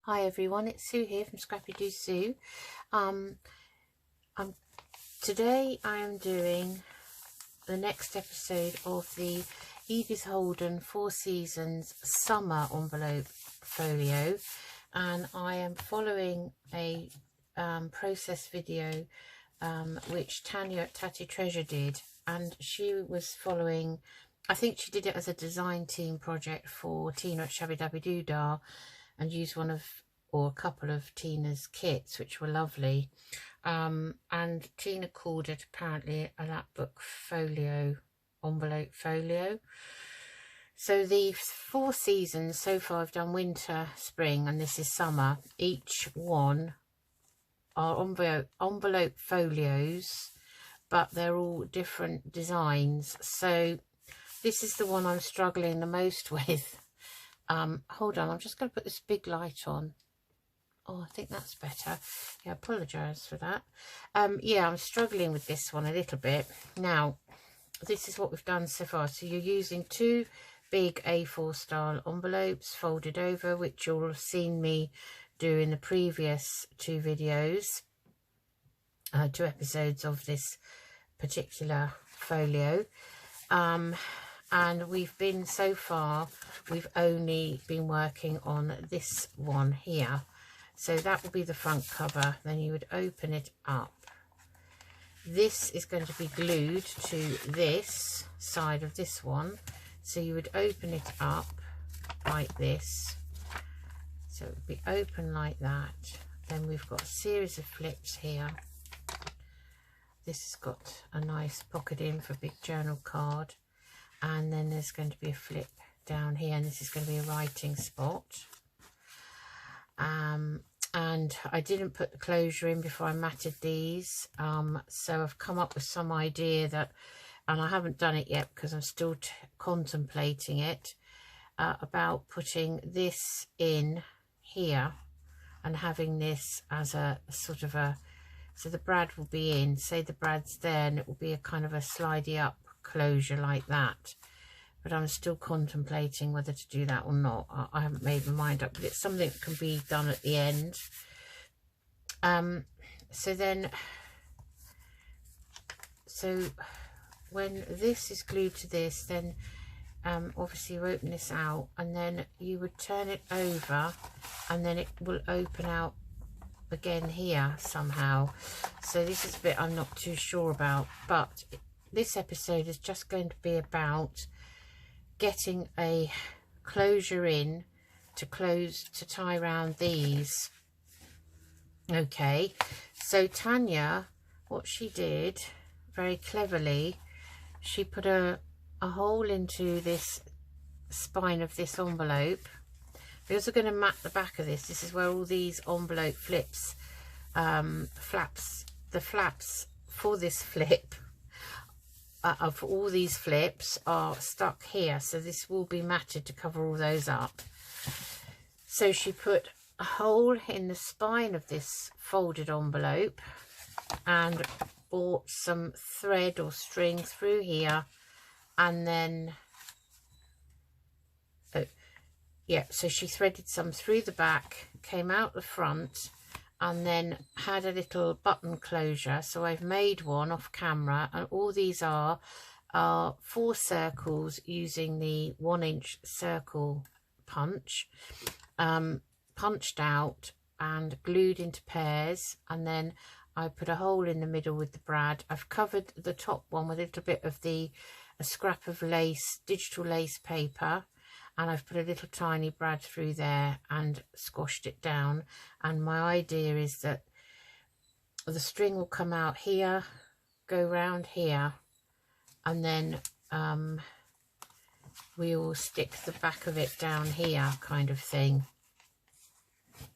Hi everyone, it's Sue here from Scrappy Do Sue. Today I am doing the next episode of the Edith Holden 4 Seasons Summer Envelope Folio, and I am following a process video which Tania at Tati Treasure did, and she was following, I think she did it as a design team project for Tina at Shabby Dabby Doodah, and used one of or a couple of Tina's kits, which were lovely. And Tina called it apparently a Lapbook Folio, Envelope Folio. So the 4 seasons so far, I've done winter, spring, and this is summer. Each one are envelope folios, but they're all different designs. So this is the one I'm struggling the most with. Hold on, I'm just going to put this big light on. Oh, I think that's better. Yeah, I apologise for that. Yeah, I'm struggling with this one a little bit. Now, this is what we've done so far. So you're using 2 big A4 style envelopes folded over, which you'll have seen me do in the previous 2 videos, 2 episodes of this particular folio. And we've been, so far, we've only been working on this one here. So that will be the front cover. Then you would open it up. This is going to be glued to this side of this one. So you would open it up like this. So it would be open like that. Then we've got a series of flips here. This has got a nice pocket in for a big journal card. And then there's going to be a flip down here, and this is going to be a writing spot. And I didn't put the closure in before I matted these, so I've come up with some idea that, and I haven't done it yet because I'm still contemplating it, about putting this in here and having this as a sort of a, so the brad will be in, say the brad's there, and it will be a kind of a slidey up closure like that. But I'm still contemplating whether to do that or not. I haven't made my mind up, but it's something that can be done at the end. So when this is glued to this, then obviously you open this out, and then you would turn it over, and then it will open out again here somehow. So this is a bit I'm not too sure about, but this episode is just going to be about getting a closure in to tie around these. Okay, so Tania, what she did very cleverly, she put a hole into this spine of this envelope. We're also going to mat the back of this. This is where all these envelope flips, the flaps for this flip of all these flips are stuck here, so this will be matted to cover all those up. So she put a hole in the spine of this folded envelope and brought some thread or string through here, and then so she threaded some through the back, came out the front, and then had a little button closure. So I've made one off camera, and all these are 4 circles using the 1-inch circle punch, punched out and glued into pairs. And then I put a hole in the middle with the brad. I've covered the top one with a little bit of a scrap of lace, digital lace paper, and I've put a little tiny brad through there and squashed it down. And my idea is that the string will come out here, go round here, and then we will stick the back of it down here, kind of thing.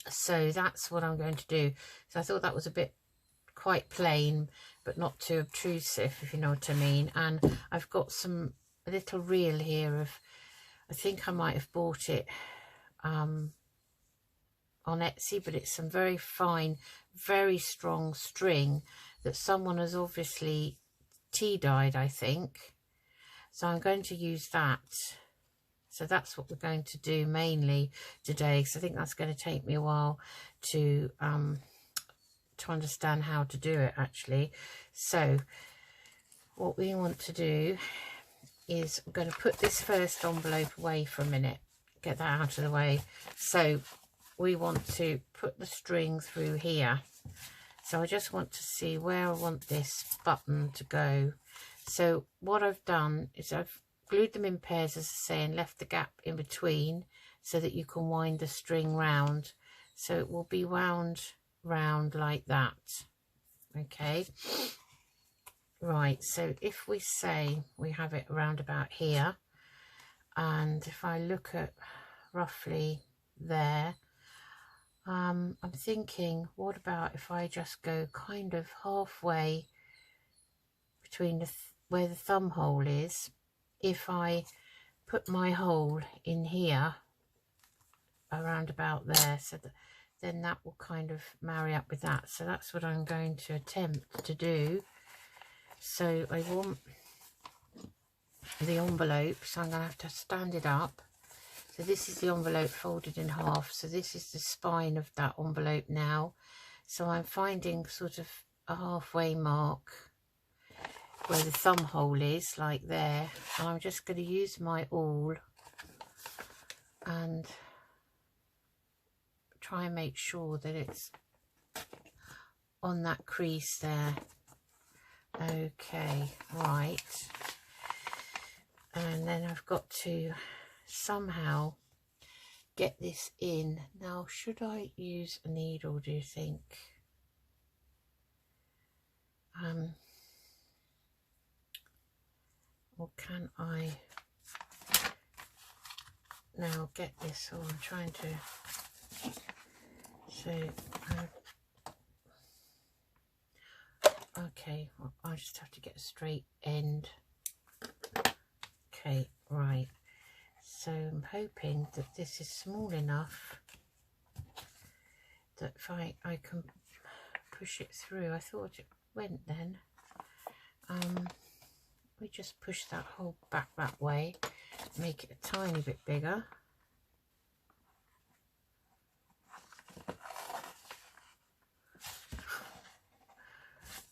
So that's what I'm going to do. So I thought that was a bit quite plain, but not too obtrusive, if you know what I mean. And I've got a little reel here of, I think I might have bought it on Etsy, but it's some very fine, very strong string that someone has obviously tea dyed, I think. So I'm going to use that. So that's what we're going to do mainly today, because I think that's going to take me a while to understand how to do it actually. So what we want to do is I'm going to put this first envelope away for a minute, get that out of the way. So we want to put the string through here. So I just want to see where I want this button to go. So what I've done is I've glued them in pairs, as I say, and left the gap in between so that you can wind the string round. So it will be wound round like that. Okay. Right, so if we say we have it around about here, and if I look at roughly there, I'm thinking, what about if I just go kind of halfway between where the thumb hole is, if I put my hole in here around about there, so that then that will kind of marry up with that. So that's what I'm going to attempt to do. So I want the envelope, so I'm going to have to stand it up. So this is the envelope folded in half, so this is the spine of that envelope now. So I'm finding sort of a halfway mark where the thumb hole is, like there, and I'm just going to use my awl and try and make sure that it's on that crease there. Okay, right, and then I've got to somehow get this in. Now, should I use a needle, do you think? Or can I now get this? Oh, I'm trying to, so okay, well, I just have to get a straight end. Okay, right, so I'm hoping that this is small enough that if I can push it through. I thought it went then. We just push that hole back that way, make it a tiny bit bigger.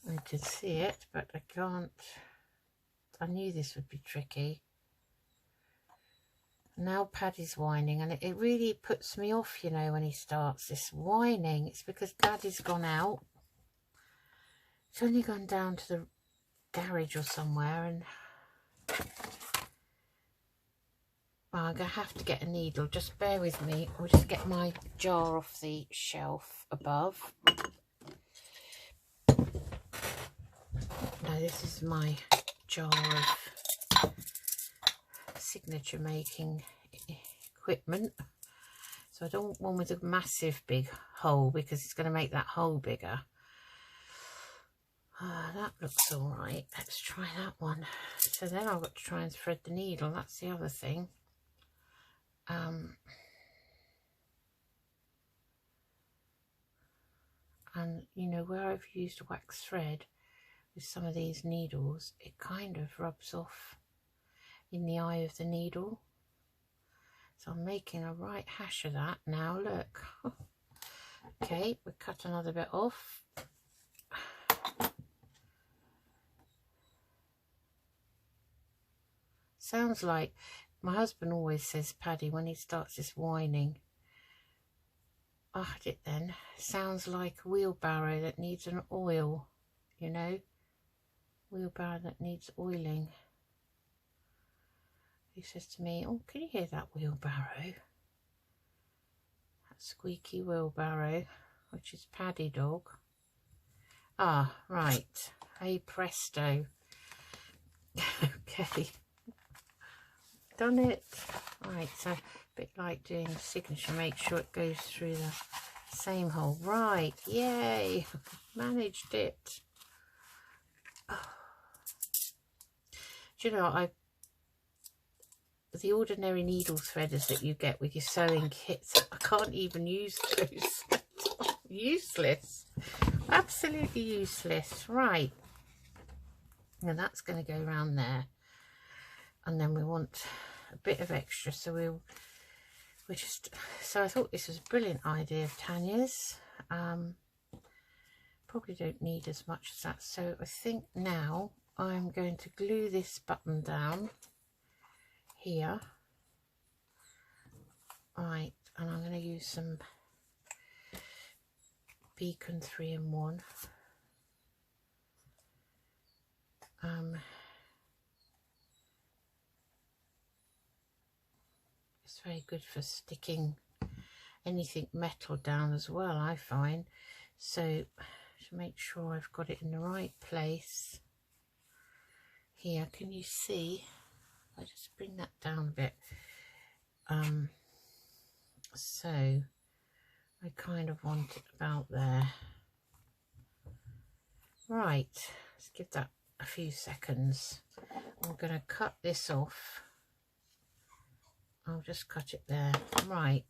I can see it, but I can't. I knew this would be tricky. Now Paddy's whining, and it really puts me off, you know, when he starts this whining. It's because Daddy's gone out. He's only gone down to the garage or somewhere, and well, I'm going to have to get a needle. Just bear with me. I'll just get my jar off the shelf above. Now, this is my jar of signature making equipment. So I don't want one with a massive big hole, because it's going to make that hole bigger. That looks all right. Let's try that one. So then I've got to try and thread the needle. That's the other thing. And you know, where I've used wax thread with some of these needles, it kind of rubs off in the eye of the needle. So I'm making a right hash of that now. Look. Okay, we'll cut another bit off. Sounds like, my husband always says, Paddy, when he starts this whining, I had it then, sounds like a wheelbarrow that needs an oil, you know, wheelbarrow that needs oiling. He says to me, oh, can you hear that wheelbarrow? That squeaky wheelbarrow, which is Paddy dog. Ah, right, hey presto. Okay. Done it. Right, so a bit like doing a signature, make sure it goes through the same hole. Right, yay, managed it. Oh. Do you know, the ordinary needle threaders that you get with your sewing kits, I can't even use those. Useless, absolutely useless. Right, and that's going to go around there. And then we want a bit of extra, so we're just, so I thought this was a brilliant idea of Tania's. Probably don't need as much as that, so I think now I'm going to glue this button down here, right, and I'm going to use some Beacon 3-in-1. It's very good for sticking anything metal down as well, I find. So to make sure I've got it in the right place here, can you see? I just bring that down a bit. So I kind of want it about there. Right, let's give that a few seconds. I'm going to cut this off. I'll just cut it there. Right,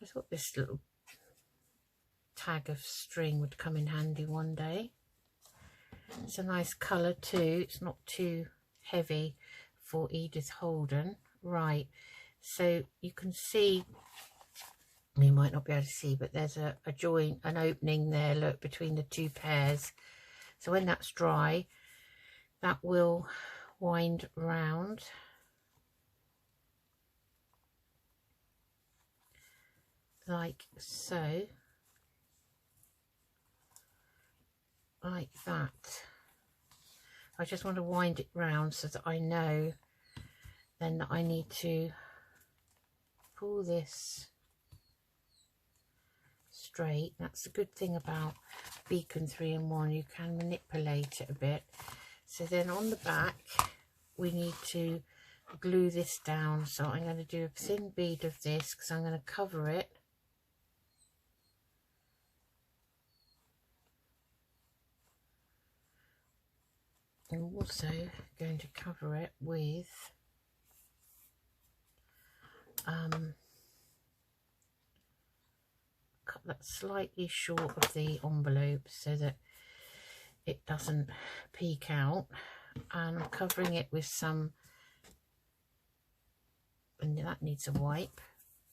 I thought this little tag of string would come in handy one day. It's a nice colour too, it's not too heavy for Edith Holden. Right, so you can see, you might not be able to see, but there's a joint, an opening there, look, between the two pairs. So when that's dry, that will wind round. Like so. Like that. I just want to wind it round so that I know then that I need to pull this straight. That's the good thing about Beacon 3-in-1, you can manipulate it a bit. So then on the back we need to glue this down, so I'm going to do a thin bead of this because I'm going to cover it. I'm also going to cover it with cut that slightly short of the envelope so that it doesn't peek out, and I'm covering it with some, and that needs a wipe,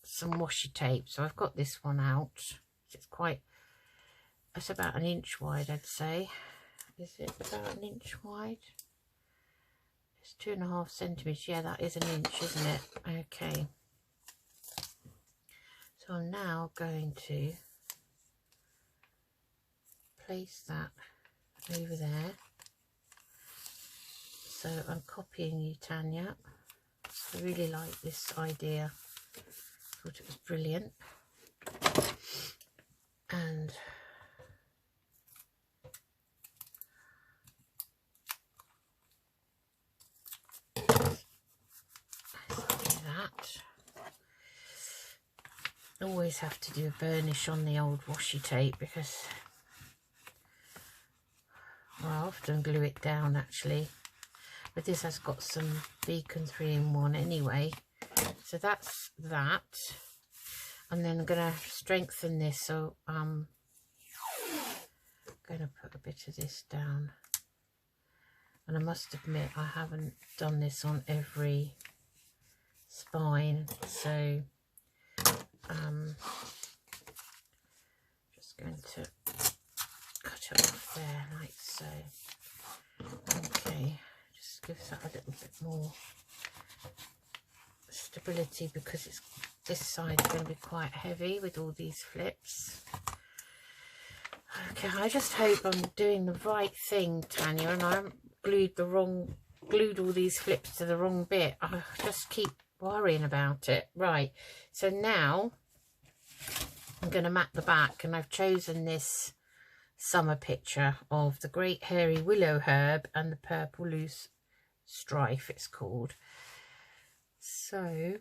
some washi tape. So I've got this one out. It's about 1 inch wide, I'd say. Is it about 1 inch wide? It's 2.5 centimeters. Yeah, that is 1 inch, isn't it? Okay. So I'm now going to place that over there. So I'm copying you, Tania. I really like this idea. Thought it was brilliant. And always have to do a burnish on the old washi tape because, well, I often glue it down actually, but this has got some Beacon 3-in-1 anyway. So that's that, and then I'm going to strengthen this, so I'm going to put a bit of this down, and I must admit I haven't done this on every spine, so just going to cut it off there like so. Okay, just gives that a little bit more stability because it's, this side is going to be quite heavy with all these flips. Okay, I just hope I'm doing the right thing, Tania, and I haven't glued all these flips to the wrong bit. I just keep worrying about it. Right, so now I'm going to mat the back, and I've chosen this summer picture of the great hairy willow herb and the purple loose strife, it's called. So I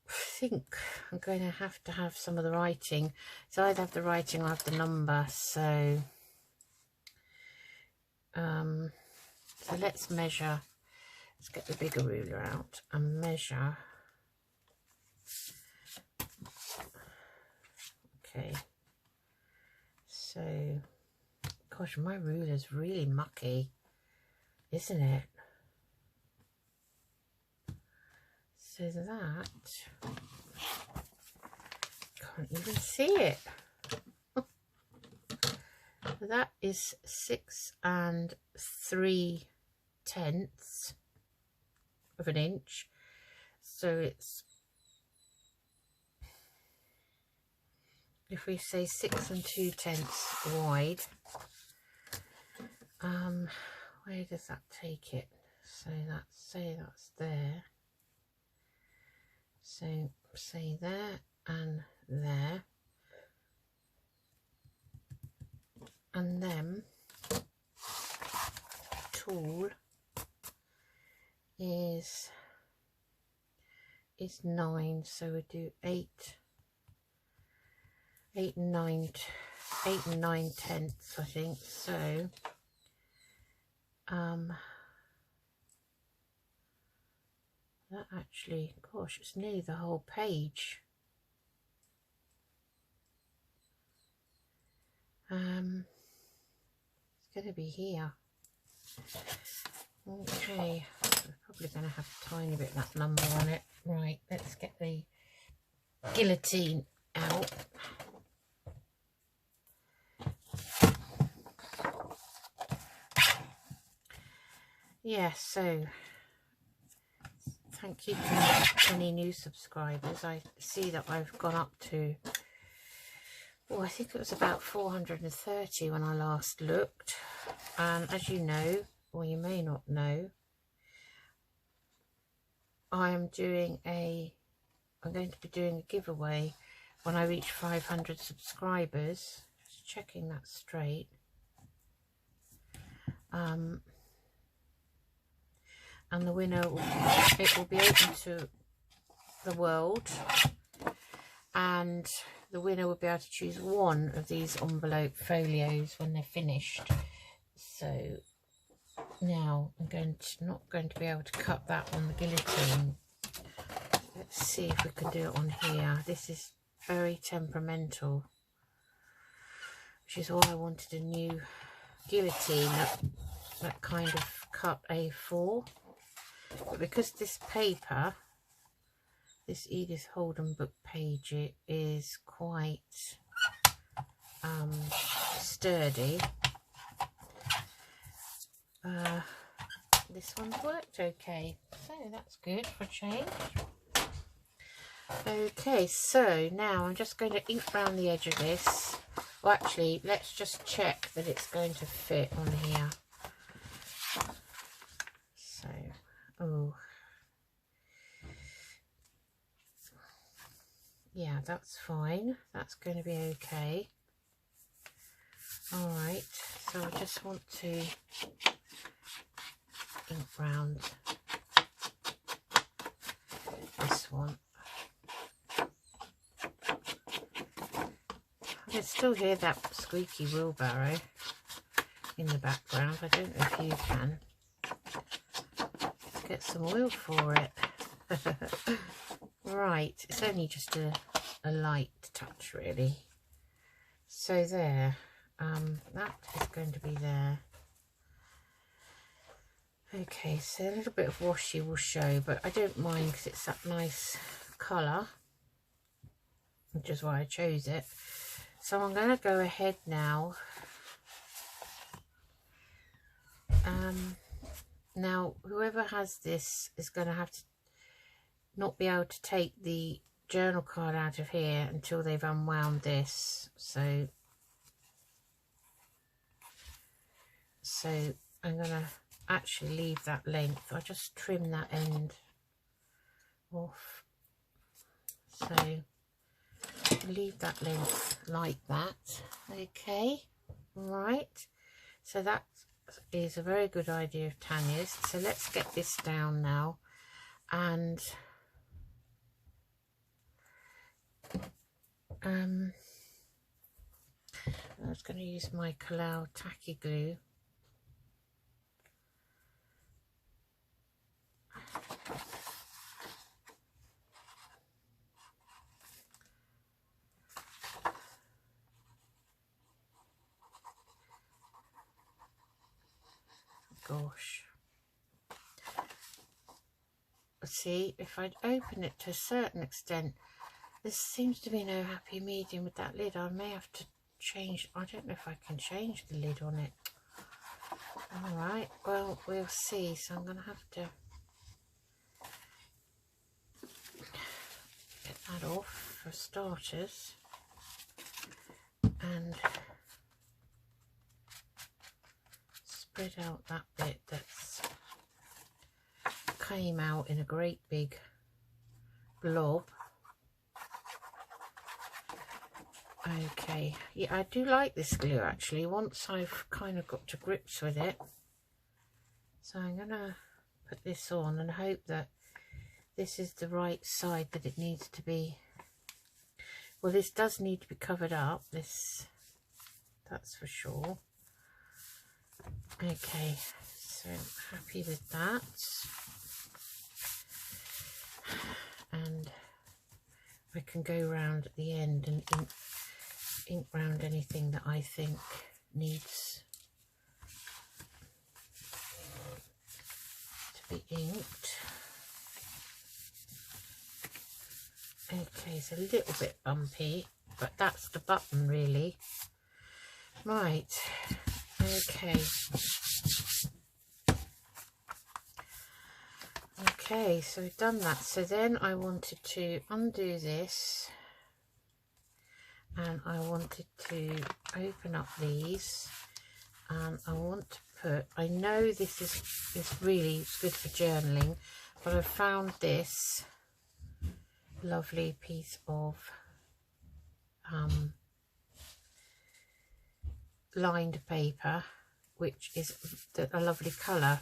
think I'm going to have some of the writing. So either have the writing or have the number. So so let's measure. Let's get the bigger ruler out and measure. Okay, so gosh, my ruler's really mucky, isn't it? So that, can't even see it. That is 6 3/10 of an inch. So it's, if we say 6 2/10 wide, where does that take it? So that's, say that's there. So say there and there. And then tool is 9, so we do 8 and 9/10, I think. So that actually, gosh, it's nearly the whole page. It's going to be here. Okay, we're probably going to have a tiny bit of that number on it. Right, let's get the guillotine out. Yeah, so thank you for any new subscribers. I see that I've gone up to, oh, I think it was about 430 when I last looked. And as you know, or you may not know, I'm going to be doing a giveaway when I reach 500 subscribers. Just checking that straight. And the winner, it will be open to the world, and the winner will be able to choose one of these envelope folios when they're finished. So now I'm not going to be able to cut that on the guillotine. Let's see if we can do it on here. This is very temperamental, which is why I wanted a new guillotine that kind of cut A4. But because this paper, this Edith Holden book page, it is quite sturdy, this one's worked okay, so that's good for a change. Okay, so now I'm just going to ink around the edge of this. Well, actually, let's just check that it's going to fit on here. So, oh, yeah, that's fine. That's going to be okay. All right, so I just want to ink round this one. I can still hear that squeaky wheelbarrow in the background. I don't know if you can. Let's get some oil for it. Right, it's only just a light touch really. So there, that is going to be there. Okay, so a little bit of washi will show, but I don't mind because it's that nice colour, which is why I chose it. So I'm going to go ahead now. Now, whoever has this is going to have to not be able to take the journal card out of here until they've unwound this. So I'm going to actually leave that length. I'll just trim that end off. So leave that length like that. Okay, right, so that is a very good idea of Tania's. So let's get this down now, and I was going to use my Kalau tacky glue. Gosh, see, if I'd open it to a certain extent, there seems to be no happy medium with that lid. I may have to change, I don't know if I can change the lid on it. Alright, well, we'll see. So I'm going to have to get that off for starters, and spread out that bit that's came out in a great big blob. Okay, yeah, I do like this glue actually, once I've kind of got to grips with it. So I'm gonna put this on and hope that this is the right side that it needs to be. Well, this does need to be covered up, this, that's for sure. Okay, so I'm happy with that. And I can go round at the end and ink round anything that I think needs to be inked. Okay, it's a little bit bumpy, but that's the button really. Right, okay. Okay, so we've done that. So then I wanted to undo this, and I wanted to open up these, and I want to put, I know this is really good for journaling, but I found this lovely piece of lined paper, which is a lovely colour.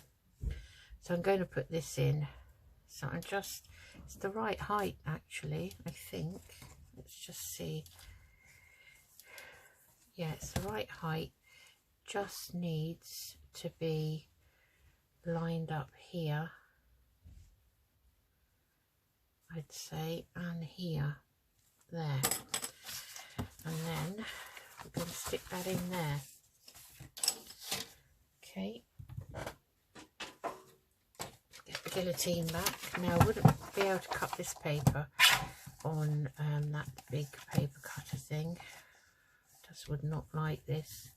So I'm going to put this in. So I'm just, it's the right height actually, I think. Let's just see. Yeah, it's the right height. Just needs to be lined up here, I'd say, and here, there. And then we're going to stick that in there. Okay. Get the guillotine back. Now I wouldn't be able to cut this paper on that big paper cutter thing. Just would not like this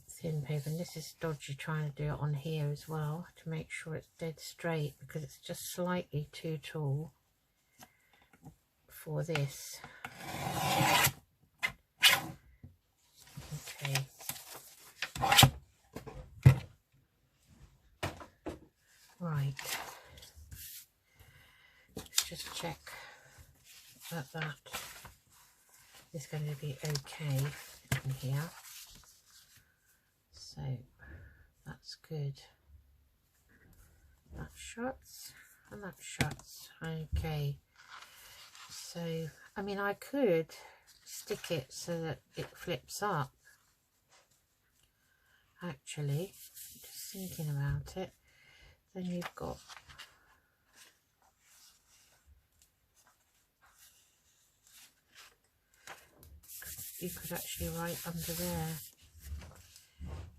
thin paper, and this is dodgy trying to do it on here as well to make sure it's dead straight, because it's just slightly too tall for this. Okay. Right. Let's just check that that is going to be okay in here. So that's good. That shuts and that shuts. Okay. So, I mean, I could stick it so that it flips up. Actually, just thinking about it. Then you've got you could actually write under there.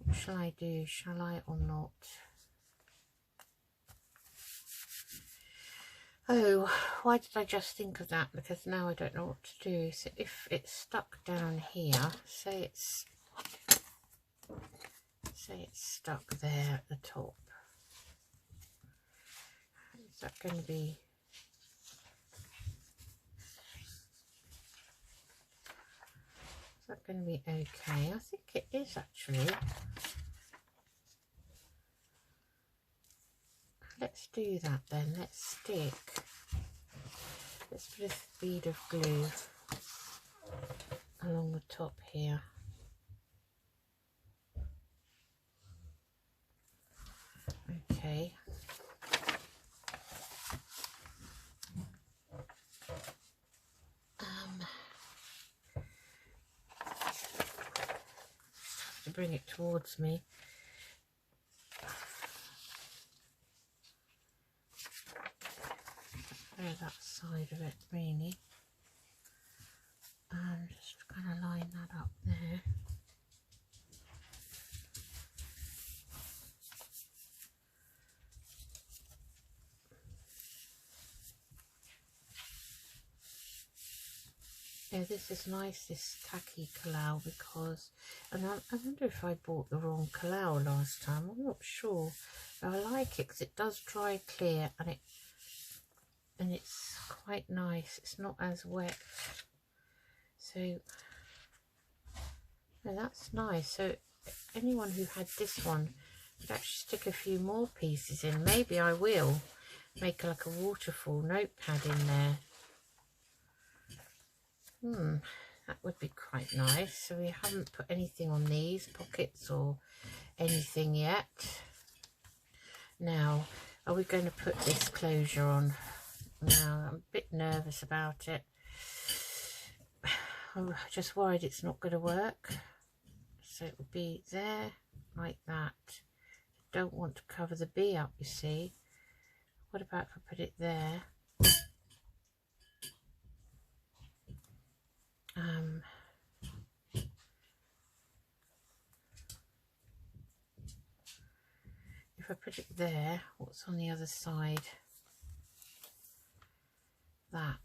What shall I do? Shall I or not? Oh, why did I just think of that? Because now I don't know what to do. So if it's stuck down here, say it's stuck there at the top. Is that going to be? Is that going to be okay? I think it is actually. Let's do that then. Let's stick. Let's put a bead of glue along the top here. Okay. To bring it towards me. That side of it really, and just kind of line that up there. Yeah, this is nice, this tacky collal, because, and I wonder if I bought the wrong collal last time. I'm not sure. But I like it because it does dry clear, and it's quite nice. It's not as wet. So, yeah, that's nice. So anyone who had this one could actually stick a few more pieces in. Maybe I will make like a waterfall notepad in there. That would be quite nice. So we haven't put anything on these pockets or anything yet. Now, are we going to put this closure on? Now, I'm a bit nervous about it. I'm just worried it's not going to work. So it would be there, like that. Don't want to cover the bee up, you see. What about if I put it there? If I put it there, what's on the other side? That.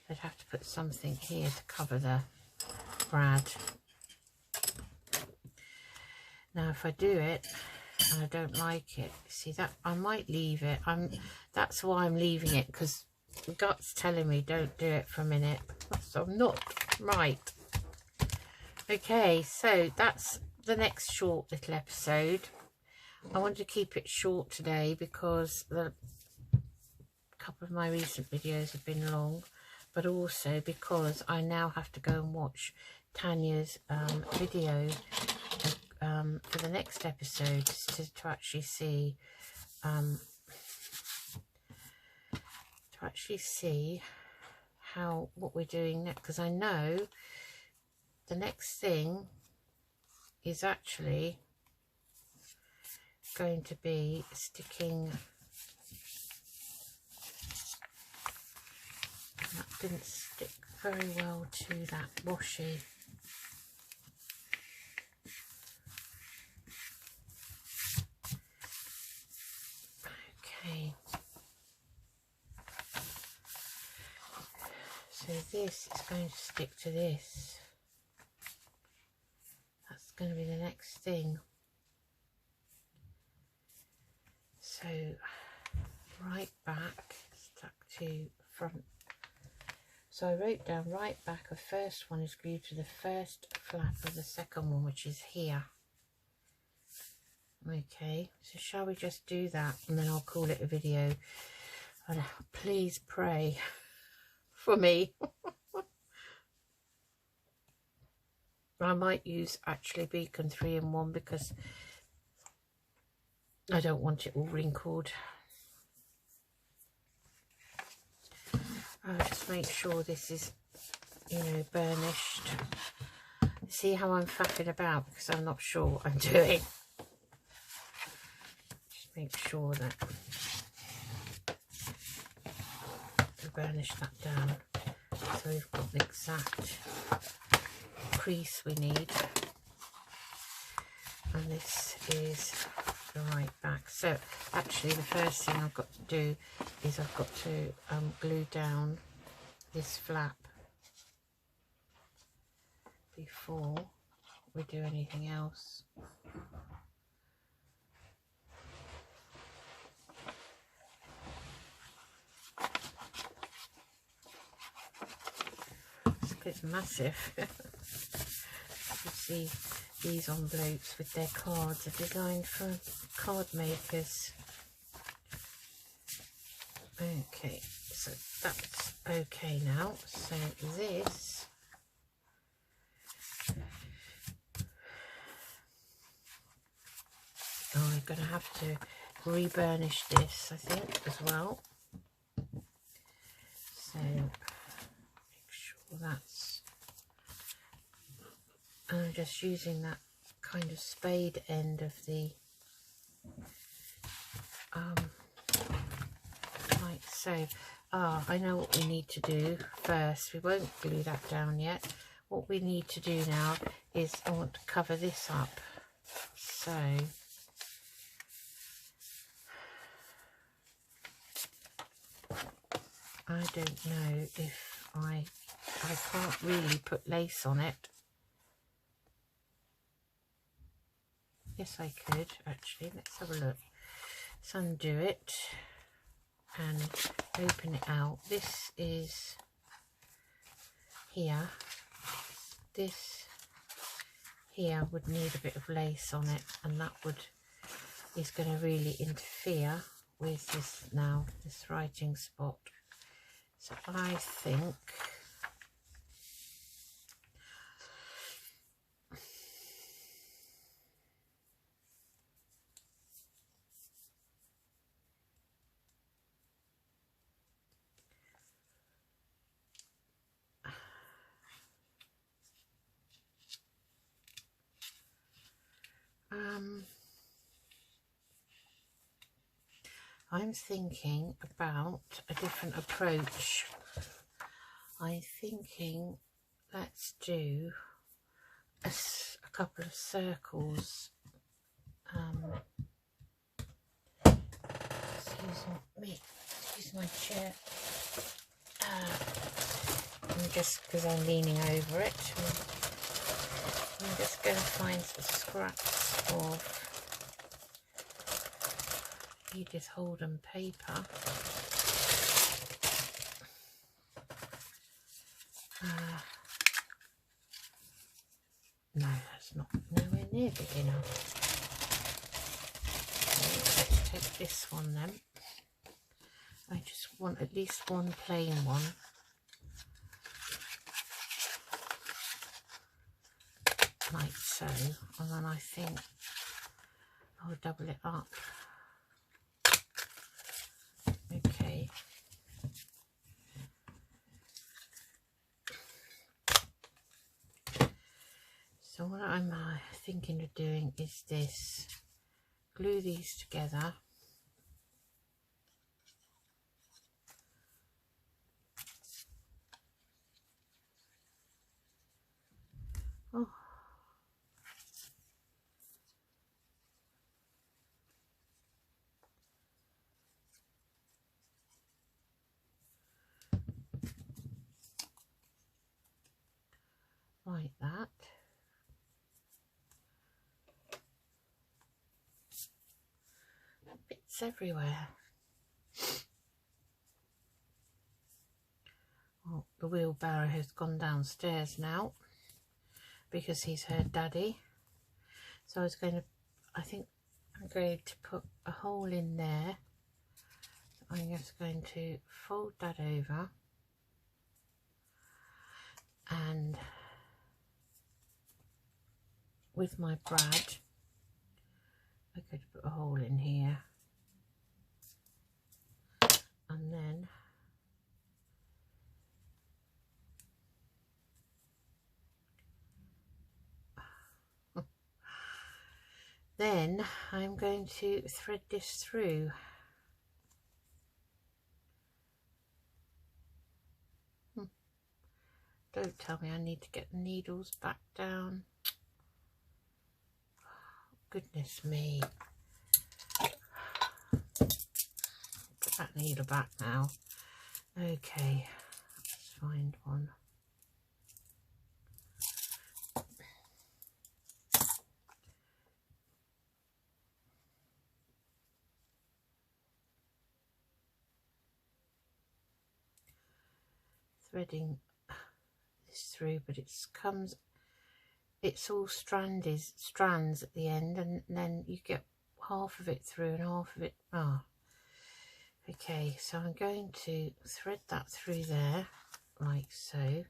I'd have to put something here to cover the brad. Now if I do it and I don't like it, see that I might leave it. That's why I'm leaving it, because the gut's telling me don't do it for a minute. So I'm not right. Okay, so that's the next short little episode. I wanted to keep it short today because a couple of my recent videos have been long, but also because I now have to go and watch Tania's video for the next episode to actually see what we're doing next, because I know the next thing is actually going to be sticking. That didn't stick very well to that washi. Okay. So this is going to stick to this. That's going to be the next thing. So right back stuck to front. So I wrote down right back of first one is glued to the first flap of the second one, which is here. Okay, so shall we just do that and then I'll call it a video. And please pray for me. I might use actually Beacon 3-in-1 because I don't want it all wrinkled. I'll just make sure this is, you know, burnished. See how I'm faffing about because I'm not sure what I'm doing. Just make sure that we burnish that down so we've got the exact crease we need. And this is the right back. So actually the first thing I've got to do is I've got to glue down this flap before we do anything else. It's massive. You see these envelopes with their cards are designed for card makers. Okay, so that's okay now. So this we're going to have to re-burnish this, I think, as well. So make sure that's, I'm just using that kind of spade end of the like so. I know what we need to do first. We won't glue that down yet. What we need to do now is I want to cover this up. So I don't know if I can't really put lace on it. Yes, I could actually. Let's have a look. Let's undo it and open it out. This is here. This here would need a bit of lace on it, and that is going to really interfere with this now, this writing spot. So I think I'm thinking about a different approach. I'm thinking let's do a couple of circles. Excuse my chair. Just because I'm leaning over it, I'm just going to find some scraps of Edith Holden paper. No, that's not nowhere near big enough. So let's take this one then. I just want at least one plain one. Like so, and then I think I'll double it up. Okay. So what I'm thinking of doing is this. Glue these together. Oh. Like that. Bits everywhere. Oh, the wheelbarrow has gone downstairs now because he's heard Daddy. So I think I'm going to put a hole in there. I'm just going to fold that over and with my brad I could put a hole in here, and then I'm going to thread this through. Don't tell me I need to get the needles back down. Goodness me. Put that needle back now. Okay, let's find one. Threading this through, but it's all strands at the end, and then you get half of it through and half of it. Okay, so I'm going to thread that through there like so.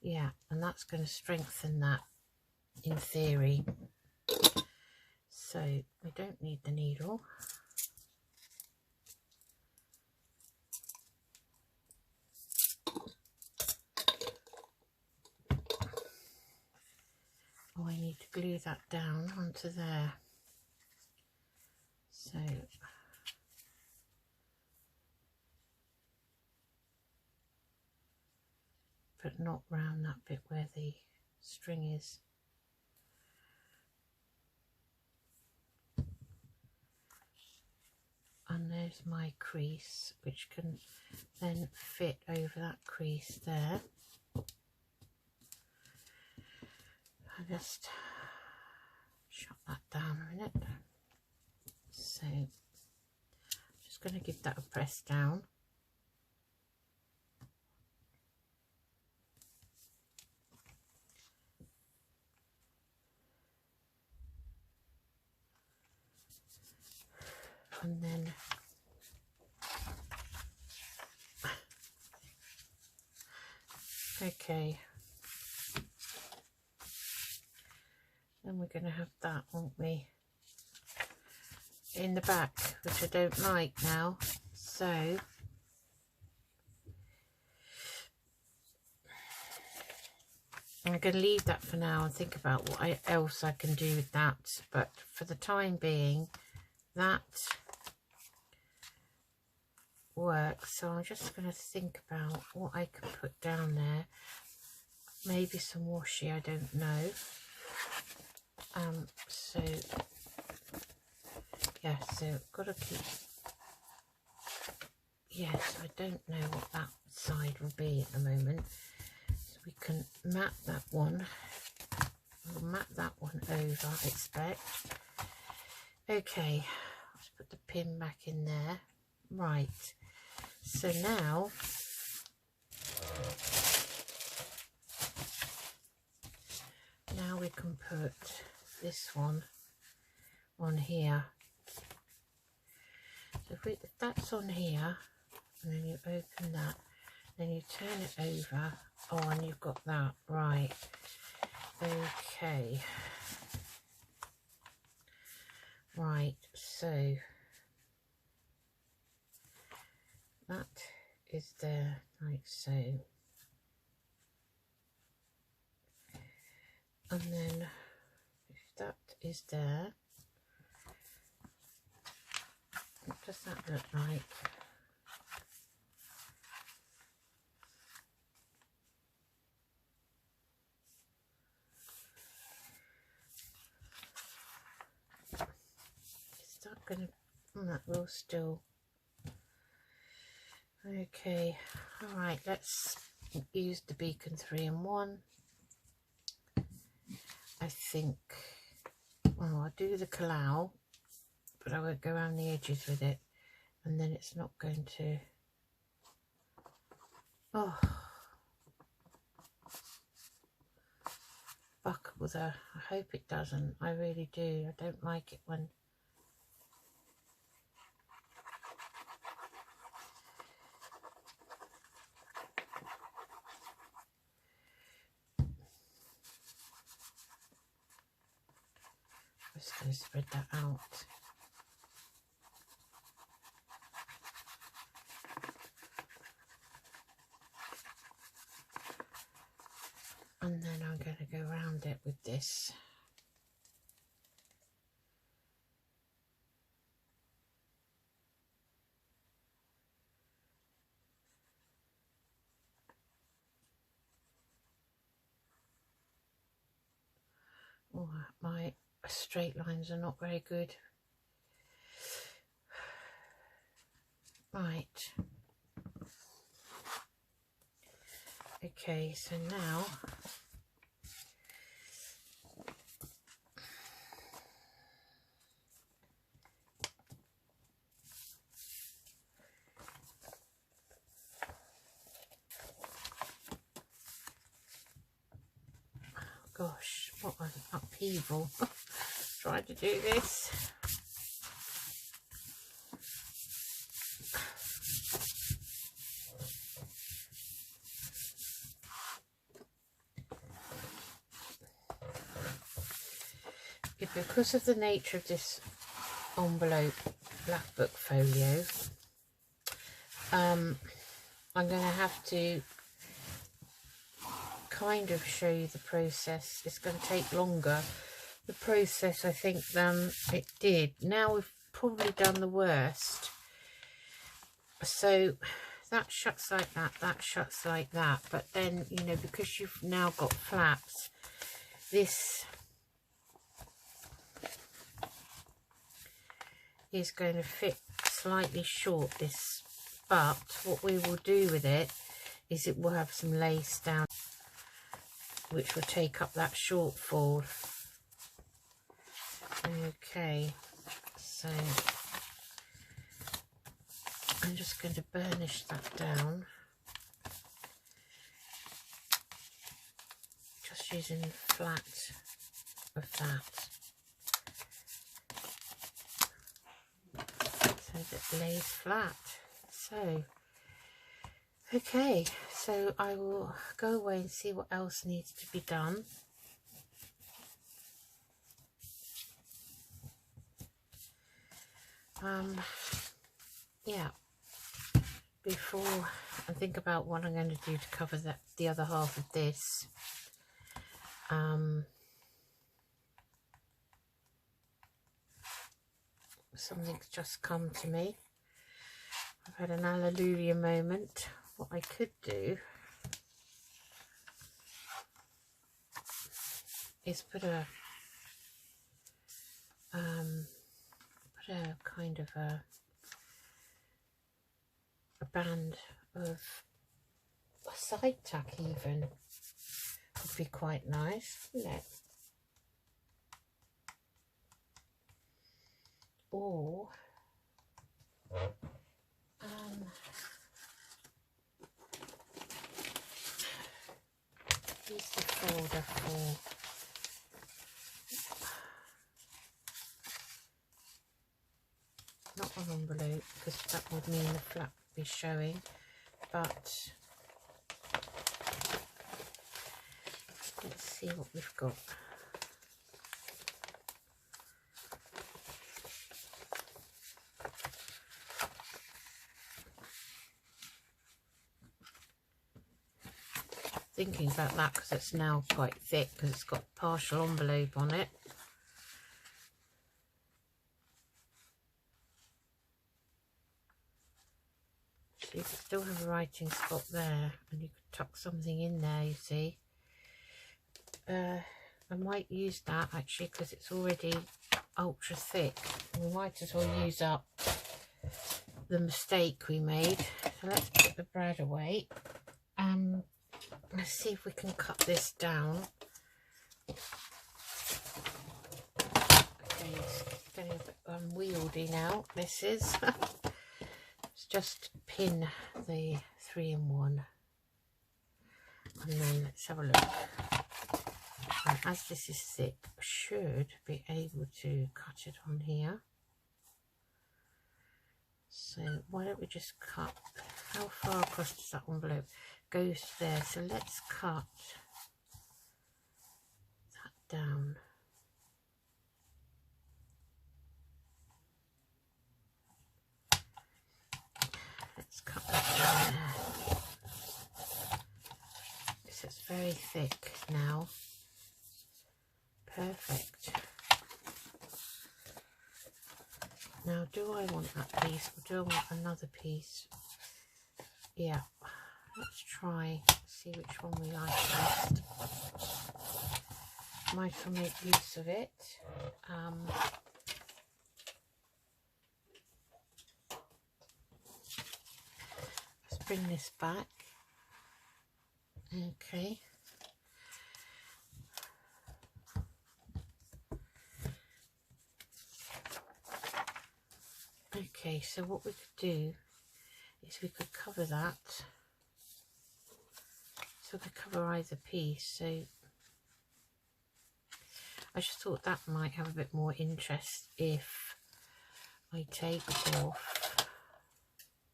Yeah, and that's going to strengthen that in theory. So we don't need the needle. Oh, I need to glue that down onto there. So but not round that bit where the string is. there's my crease, which can then fit over that crease there. I'll just shut that down a minute. So I'm just going to give that a press down. And then okay, then we're going to have that, won't we, in the back, which I don't like now, so I'm going to leave that for now and think about what else I can do with that. But for the time being, that works. So I'm just going to think about what I can put down there. Maybe some washi, I don't know. So yeah, so I've got to keep, yes, I don't know what that side will be at the moment. So we can mat that one. We'll mat that one over, I expect. Okay, let's put the pin back in there. Right, so now we can put this one on here. So if that's on here, and then you open that, then you turn it over. Oh, and you've got that, right. Okay. Right, so that is there, like so. And then if that is there, what does that look like? Is that going to, that will still, okay, all right, let's use the Beacon 3-in-1. I think, well, I'll do the Kalau, but I won't go around the edges with it, and then it's not going to, oh, buckle there. I hope it doesn't. I really do. I don't like it when I'm just going to spread that out. And then I'm going to go around it with this. Oh, my straight lines are not very good. Right. Okay, so now gosh, what an upheaval trying to do this. Because of the nature of this envelope Lapbook Folio, I'm going to have to kind of show you the process. It's going to take longer, the process, I think, than it did. Now we've probably done the worst. So that shuts like that, that shuts like that. But then, you know, because you've now got flaps, this is going to fit slightly short, this, but what we will do with it is it will have some lace down which will take up that shortfall. Okay, so I'm just going to burnish that down, just using flat of that so that it lays flat. So okay, so I will go away and see what else needs to be done. Yeah, before I think about what I'm going to do to cover the other half of this. Something's just come to me. I've had an hallelujah moment. What I could do is put a kind of a band of a side tack even would be quite nice, wouldn't it? Or use the folder for not an envelope, because that would mean the flap would be showing, but let's see what we've got. Thinking about that because it's now quite thick, because it's got partial envelope on it. So you could still have a writing spot there, and you could tuck something in there, you see. I might use that actually because it's already ultra thick. We might as well use up the mistake we made. So let's put the brad away. Let's see if we can cut this down. Okay, it's getting a bit unwieldy now. This is. Let's just pin the 3-in-1, and then let's have a look. And as this is thick, I should be able to cut it on here. So why don't we just cut? How far across does that envelope go there? So let's cut that down. Let's cut that down there. So it's very thick now. Perfect. Now, do I want that piece or do I want another piece? Yeah, let's try, see which one we like best. Might as well make use of it. Let's bring this back. Okay. Okay, so what we could do is we could cover that. So we could cover either piece. So I just thought that might have a bit more interest if I take off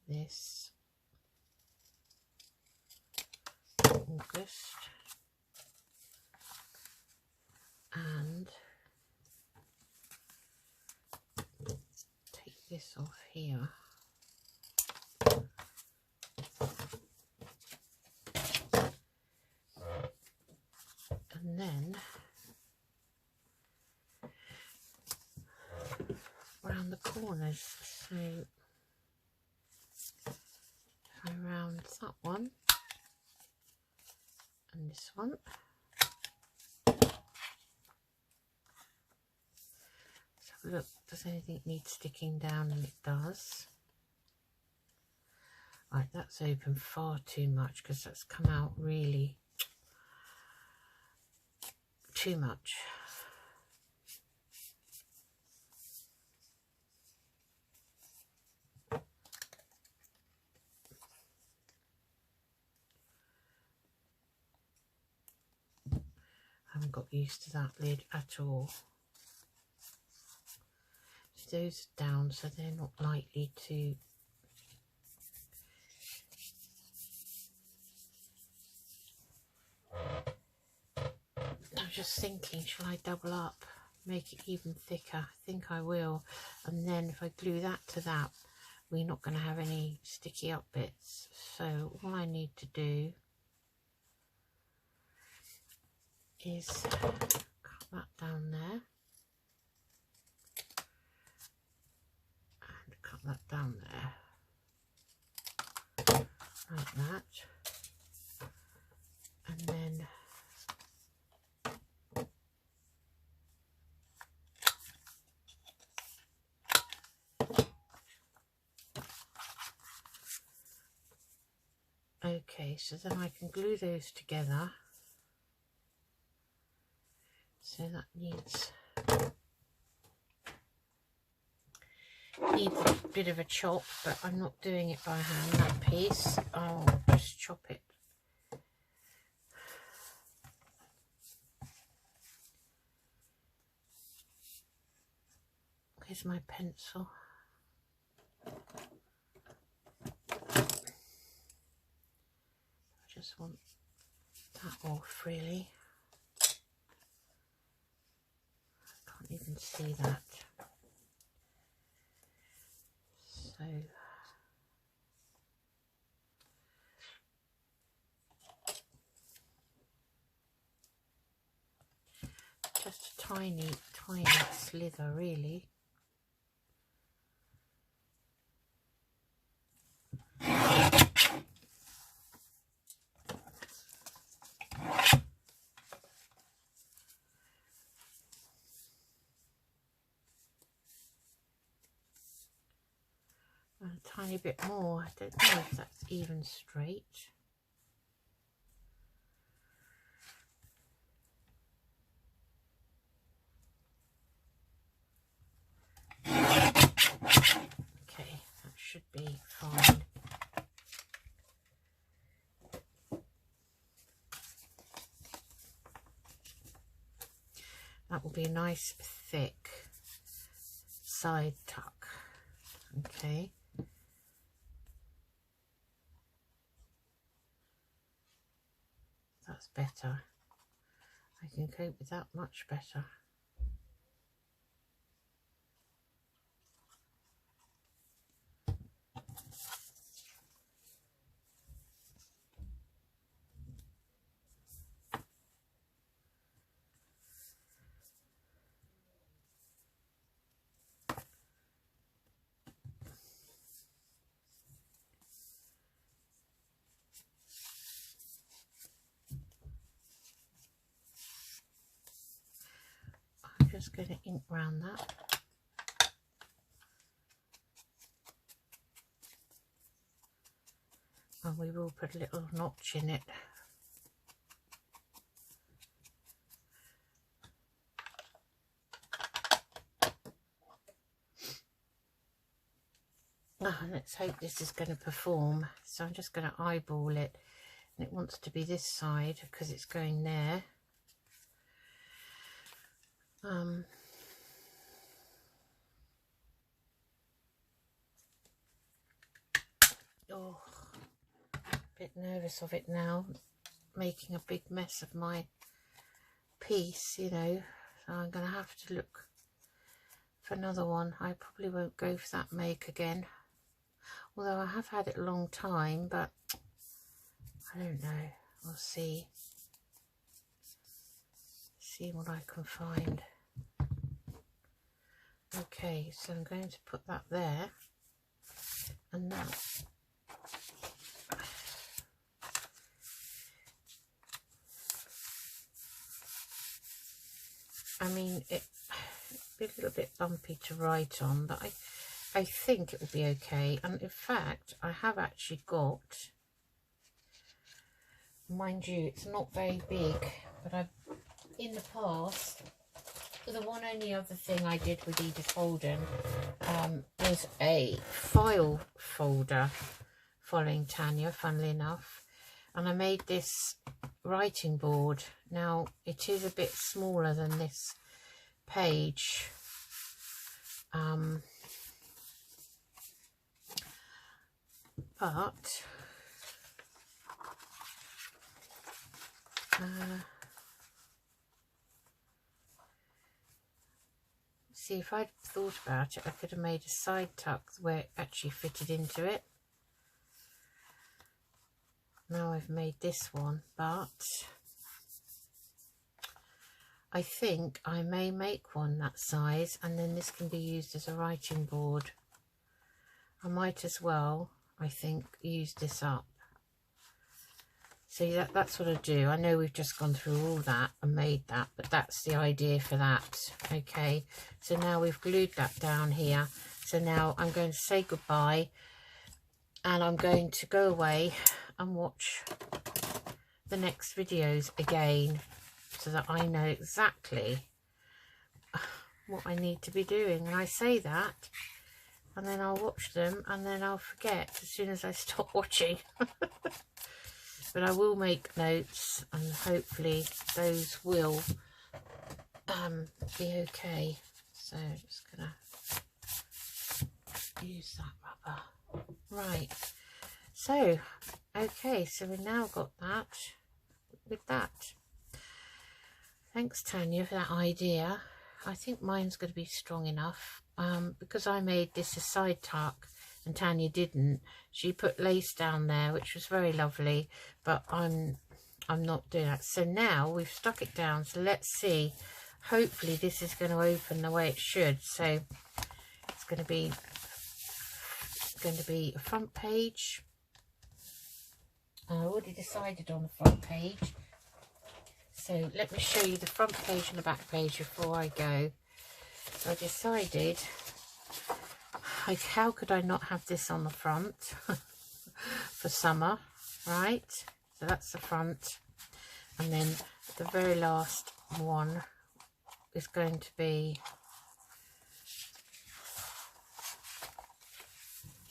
this August and take this off here. And then around the corners, so around that one and this one. Let's have a look, does anything need sticking down? And it does. Right, that's open far too much because that's come out really too much. I haven't got used to that lid at all. So those are down, so they're not likely to. I'm just thinking, shall I double up, make it even thicker? I think I will. And then if I glue that to that, we're not going to have any sticky up bits. So all I need to do is cut that down there and cut that down there like that, and then okay, so then I can glue those together. So that needs a bit of a chop, but I'm not doing it by hand, that piece. I'll just chop it. Here's my pencil. I just want that off, really. I can't even see that. So just a tiny slither, really. And a tiny bit more. I don't know if that's even straight. Okay, that should be fine. That will be a nice thick side tuck. Okay. That's better. I can cope with that much better. I'm just going to ink round that. And we will put a little notch in it. Oh, let's hope this is going to perform. So I'm just going to eyeball it, and it wants to be this side because it's going there. Oh, a bit nervous of it now, making a big mess of my piece, you know. So I'm going to have to look for another one. I probably won't go for that make again, although I have had it a long time, but I don't know. We'll see what I can find. Okay, so I'm going to put that there, and that. I mean, it'd be a little bit bumpy to write on, but I think it will be okay. And in fact, I have actually got, mind you, it's not very big, but I've, in the past, the one only other thing I did with Edith Holden was a file folder following Tania, funnily enough. And I made this writing board. Now, it is a bit smaller than this page. But see, if I'd thought about it, I could have made a side tuck where it actually fitted into it. Now I've made this one, but I think I may make one that size, and then this can be used as a writing board. I might as well, I think, use this up. See, that's what I do. I know we've just gone through all that and made that, but that's the idea for that. Okay, so now we've glued that down here. So now I'm going to say goodbye, and I'm going to go away and watch the next videos again, so that I know exactly what I need to be doing. And I say that, and then I'll watch them, and then I'll forget as soon as I stop watching. But I will make notes, and hopefully those will be okay. So I'm just gonna use that rubber. Right, so okay, so we've now got that with that. Thanks, Tania, for that idea. I think mine's going to be strong enough, because I made this a side tuck and Tania didn't. She put lace down there, which was very lovely, but I'm not doing that. So now we've stuck it down, so let's see. Hopefully this is going to open the way it should. So it's going to be a front page. I already decided on the front page. So let me show you the front page and the back page before I go. So I decided, like, how could I not have this on the front for summer, right? So that's the front. And then the very last one is going to be,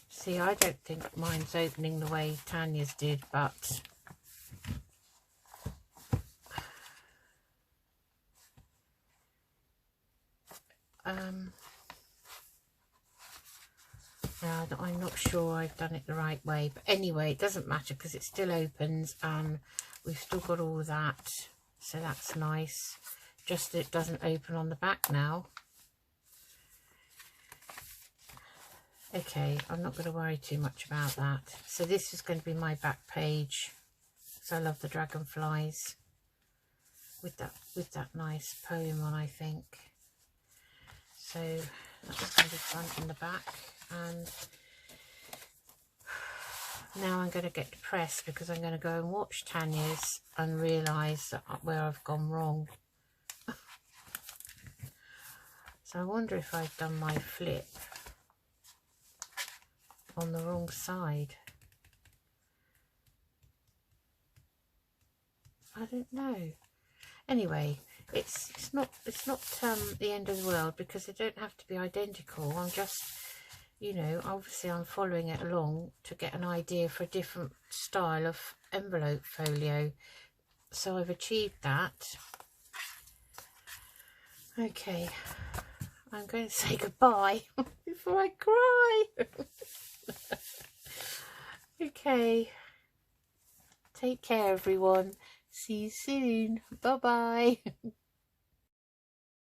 see, I don't think mine's opening the way Tania's did, but I'm not sure I've done it the right way, but anyway, it doesn't matter because it still opens and we've still got all that, so that's nice. Just it doesn't open on the back now. Okay, I'm not going to worry too much about that. So this is going to be my back page, because I love the dragonflies with that nice poem on, I think. So that's going to be front and the back. And now I'm going to get depressed because I'm going to go and watch Tania's and realise where I've gone wrong. So I wonder if I've done my flip on the wrong side. I don't know. Anyway, it's not the end of the world, because they don't have to be identical. I'm just, you know, obviously I'm following it along to get an idea for a different style of envelope folio. So I've achieved that. Okay, I'm going to say goodbye before I cry. Okay, take care everyone. See you soon. Bye bye.